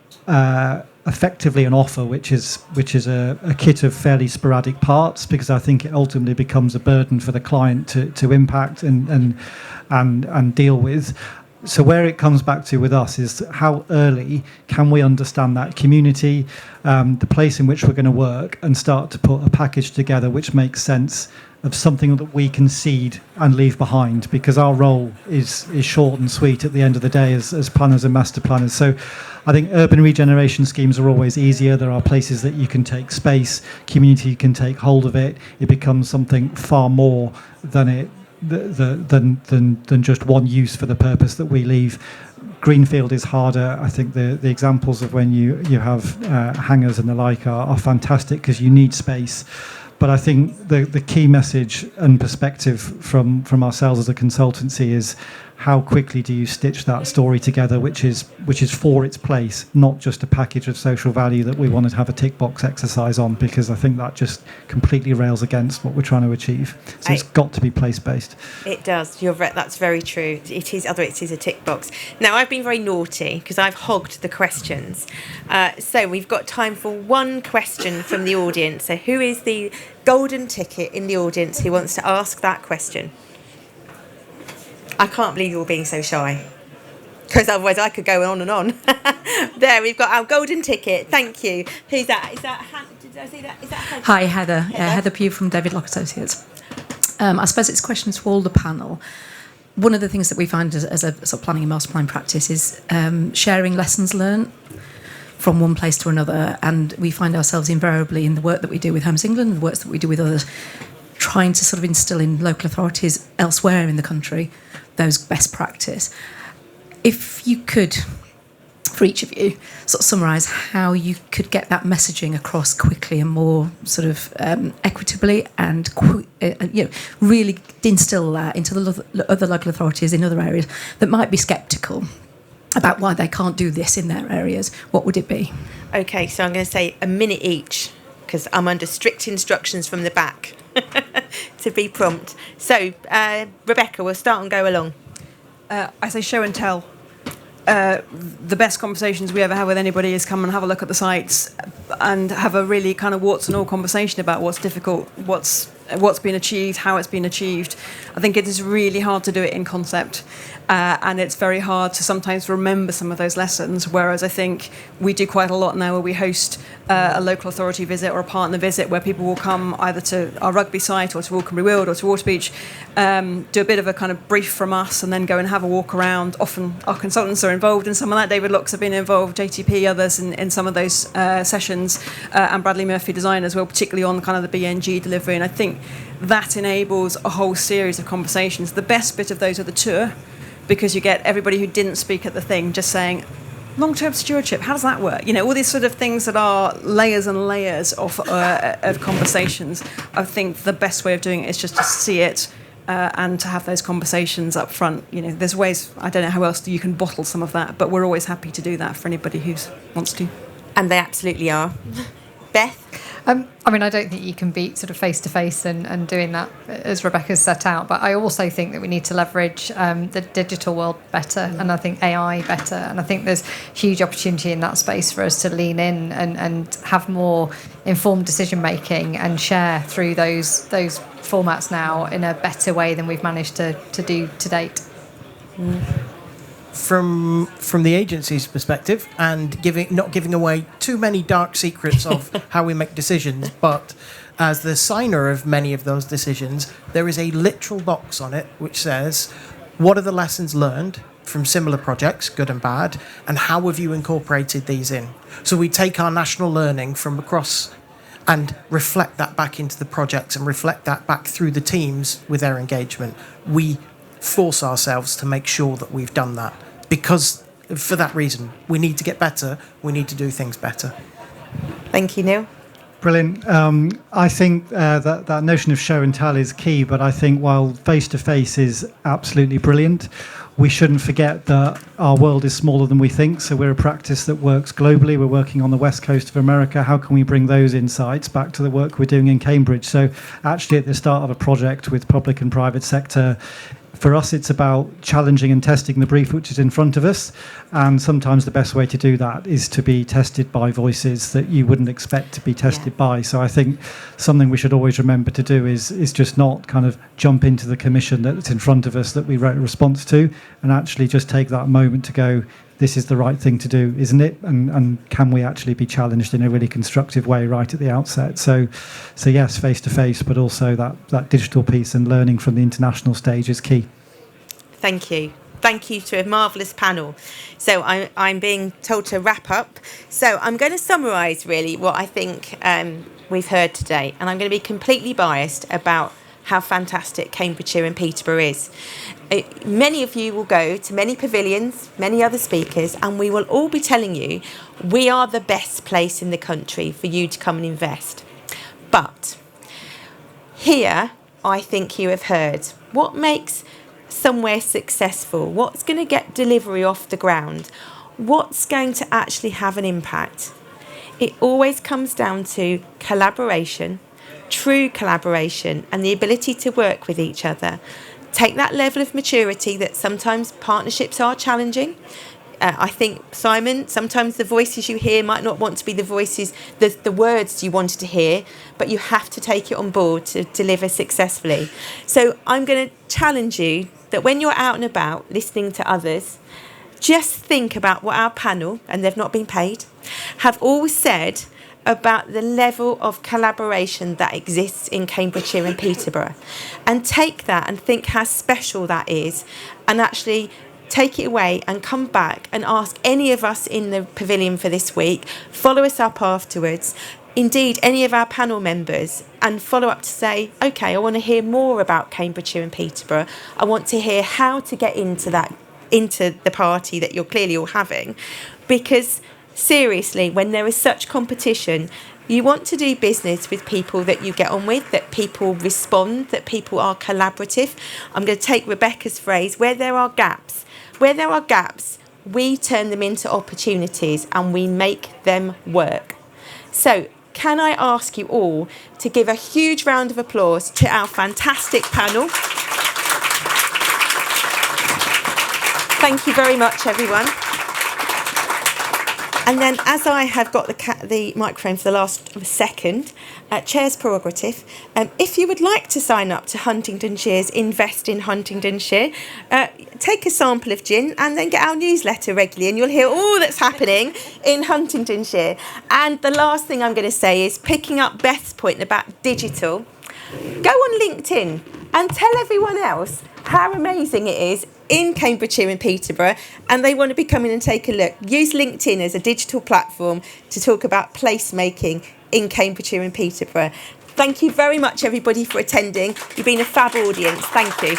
effectively an offer which is a kit of fairly sporadic parts, because I think it ultimately becomes a burden for the client to impact and deal with. So where it comes back to with us is how early can we understand that community, the place in which we're going to work, and start to put a package together which makes sense of something that we can seed and leave behind, because our role is short and sweet at the end of the day as planners and master planners. So I think urban regeneration schemes are always easier. There are places that you can take space, community can take hold of it. It becomes something far more than just one use for the purpose that we leave. Greenfield is harder. I think the examples of when you have hangars and the like are fantastic, because you need space. But I think the key message and perspective from ourselves as a consultancy is, how quickly do you stitch that story together, which is for its place, not just a package of social value that we want to have a tick box exercise on, because I think that just completely rails against what we're trying to achieve. So it's got to be place based.
It does. You're right. That's very true. It is. Otherwise, it is a tick box. Now, I've been very naughty because I've hogged the questions. So we've got time for one question from the audience. So who is the golden ticket in the audience who wants to ask that question? I can't believe you're being so shy, because otherwise I could go on and on. There, we've got our golden ticket. Thank you. Who's that? Is that did I see that? Is that Heather?
Hi, Heather. Heather Pugh from David Locke Associates. I suppose it's questions for all the panel. One of the things that we find as a sort of planning and master plan practice is sharing lessons learned from one place to another, and we find ourselves invariably in the work that we do with Homes England, the work that we do with others, trying to sort of instill in local authorities elsewhere in the country those best practice. If you could, for each of you, sort of summarise how you could get that messaging across quickly and more sort of equitably, and really instill that into the other local authorities in other areas that might be sceptical about why they can't do this in their areas, what would it be?
Okay, so I'm going to say a minute each, because I'm under strict instructions from the back to be prompt. So, Rebecca, we'll start and go along.
I say show and tell. The best conversations we ever have with anybody is come and have a look at the sites and have a really kind of warts and all conversation about what's difficult, what's been achieved, how it's been achieved. I think it is really hard to do it in concept, and it's very hard to sometimes remember some of those lessons, whereas I think we do quite a lot now where we host a local authority visit or a partner visit where people will come either to our rugby site or to Walkenbury Weald or to Waterbeach, do a bit of a kind of brief from us and then go and have a walk around. Often our consultants are involved in some of that. David Locks have been involved, JTP, others in some of those sessions, and Bradley Murphy Design as well, particularly on kind of the BNG delivery. And I think that enables a whole series of conversations. The best bit of those are the tour, because you get everybody who didn't speak at the thing just saying, long-term stewardship, how does that work? You know, all these sort of things that are layers and layers of conversations. I think the best way of doing it is just to see it and to have those conversations up front. You know, there's ways, I don't know how else you can bottle some of that, but we're always happy to do that for anybody who wants to.
And they absolutely are. Beth?
I mean, I don't think you can beat sort of face-to-face and doing that as Rebecca's set out, but I also think that we need to leverage the digital world better, and I think AI better, and I think there's huge opportunity in that space for us to lean in and have more informed decision-making and share through those formats now in a better way than we've managed to do to date.
From the agency's perspective, and not giving away too many dark secrets of how we make decisions, but as the signer of many of those decisions, there is a literal box on it which says, what are the lessons learned from similar projects, good and bad, and how have you incorporated these in? So we take our national learning from across and reflect that back into the projects and reflect that back through the teams with their engagement. We force ourselves to make sure that we've done that, because for that reason we need to get better, we need to do things better.
Thank you, Neil.
Brilliant. I think that notion of show and tell is key, but I think while face-to-face is absolutely brilliant, we shouldn't forget that our world is smaller than we think. So we're a practice that works globally. We're working on the west coast of America. How can we bring those insights back to the work we're doing in Cambridge? So actually at the start of a project with public and private sector, for us, it's about challenging and testing the brief which is in front of us. And sometimes the best way to do that is to be tested by voices that you wouldn't expect to be tested by. So I think something we should always remember to do is just not kind of jump into the commission that's in front of us that we wrote a response to, and actually just take that moment to go, this is the right thing to do, isn't it? And can we actually be challenged in a really constructive way right at the outset? So yes, face-to-face, but also that digital piece and learning from the international stage is key.
Thank you. Thank you to a marvellous panel. So I'm being told to wrap up. So I'm going to summarise really what I think we've heard today. And I'm going to be completely biased about how fantastic Cambridgeshire and Peterborough is. Many of you will go to many pavilions, many other speakers, and we will all be telling you we are the best place in the country for you to come and invest. But here, I think you have heard what makes somewhere successful, what's going to get delivery off the ground, what's going to actually have an impact. It always comes down to collaboration, true collaboration, and the ability to work with each other. Take that level of maturity that sometimes partnerships are challenging. I think, Simon, sometimes the voices you hear might not want to be the voices, the words you wanted to hear, but you have to take it on board to deliver successfully. So I'm going to challenge you that when you're out and about listening to others, just think about what our panel, and they've not been paid, have all said about the level of collaboration that exists in Cambridgeshire and Peterborough, and take that and think how special that is, and actually take it away and come back and ask any of us in the pavilion for this week, follow us up afterwards, indeed any of our panel members, and follow up to say, okay, I want to hear more about Cambridgeshire and Peterborough. I want to hear how to get into the party that you're clearly all having, because seriously, when there is such competition, you want to do business with people that you get on with, that people respond, that people are collaborative. I'm going to take Rebecca's phrase, where there are gaps, we turn them into opportunities and we make them work. So can I ask you all to give a huge round of applause to our fantastic panel. Thank you very much, everyone. And then, as I have got the microphone for the last second, Chair's prerogative, if you would like to sign up to Huntingdonshire's Invest in Huntingdonshire, take a sample of gin and then get our newsletter regularly, and you'll hear all that's happening in Huntingdonshire. And the last thing I'm going to say is, picking up Beth's point about digital, go on LinkedIn and tell everyone else how amazing it is in Cambridgeshire and Peterborough, and they want to be coming and take a look. Use LinkedIn as a digital platform to talk about placemaking in Cambridgeshire and Peterborough. Thank you very much, everybody, for attending. You've been a fab audience. Thank you.